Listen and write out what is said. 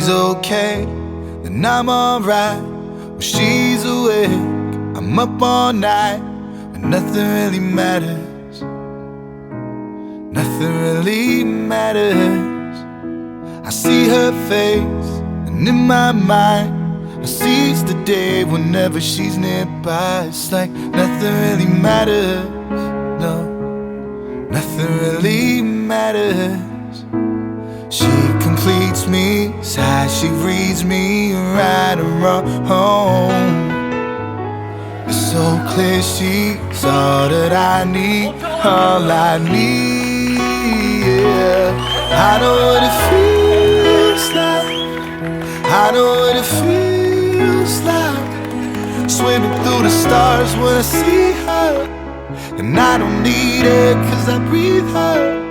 she's okay, then I'm alright. When she's awake, I'm up all night, but nothing really matters. Nothing really matters. I see her face, and in my mind I seize the day whenever she's nearby. It's like nothing really matters. No, nothing really matters. She completes me, sighs, she reads me right and wrong. It's so clear she's all that I need, all I need, yeah. I know what it feels like, I know what it feels like, swimming through the stars when I see her. And I don't need her 'cause I breathe her.